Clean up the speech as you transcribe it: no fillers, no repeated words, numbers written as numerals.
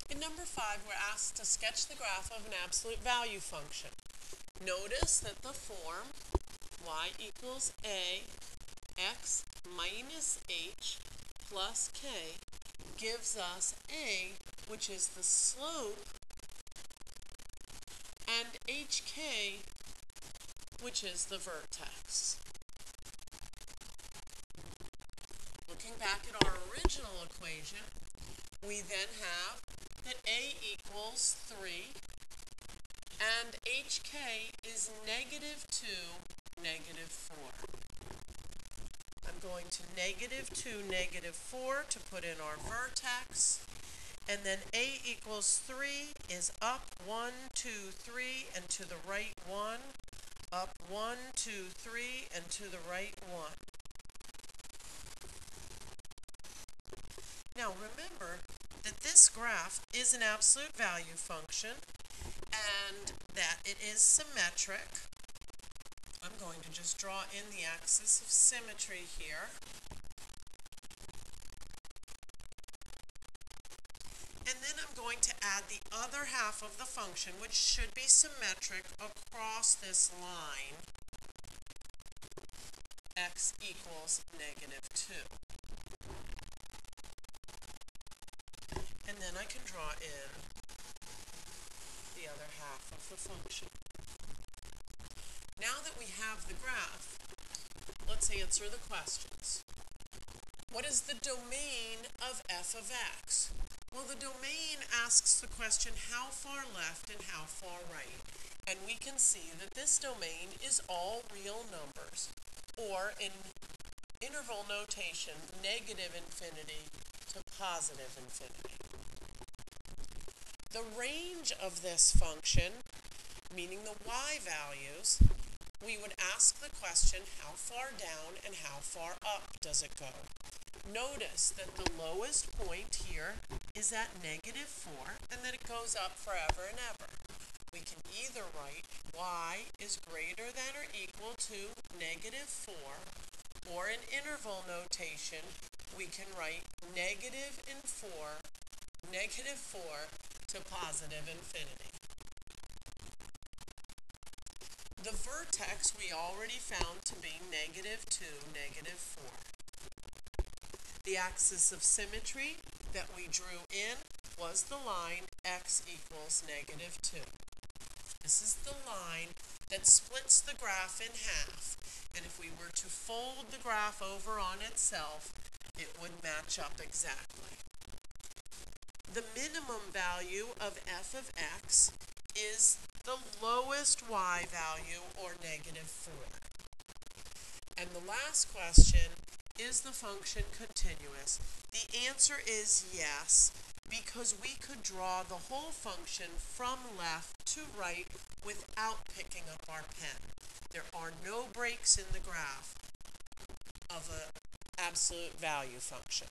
In number 5, we're asked to sketch the graph of an absolute value function. Notice that the form y equals a x minus h plus k gives us a, which is the slope, and hk, which is the vertex. Looking back at our original equation, we then have that a equals 3 and hk is -2, -4. I'm going to -2, -4 to put in our vertex, and then a equals 3 is up 1, 2, 3, and to the right 1, up 1, 2, 3, and to the right 1. Now remember that this graph is an absolute value function and that it is symmetric. I'm going to just draw in the axis of symmetry here. And then I'm going to add the other half of the function, which should be symmetric across this line, x equals -2. And then I can draw in the other half of the function. Now that we have the graph, let's answer the questions. What is the domain of f of x? Well, the domain asks the question how far left and how far right. And we can see that this domain is all real numbers, or in interval notation, -infinity to +infinity. The range of this function, meaning the y values, we would ask the question how far down and how far up does it go. Notice that the lowest point here is at -4 and that it goes up forever and ever. We can either write y is greater than or equal to -4, or in interval notation we can write -4 to +infinity. The vertex we already found to be -2, -4. The axis of symmetry that we drew in was the line x equals -2. This is the line that splits the graph in half, and if we were to fold the graph over on itself, it would match up exactly. The minimum value of f of x is the lowest y value, or -4. And the last question, is the function continuous? The answer is yes, because we could draw the whole function from left to right without picking up our pen. There are no breaks in the graph of an absolute value function.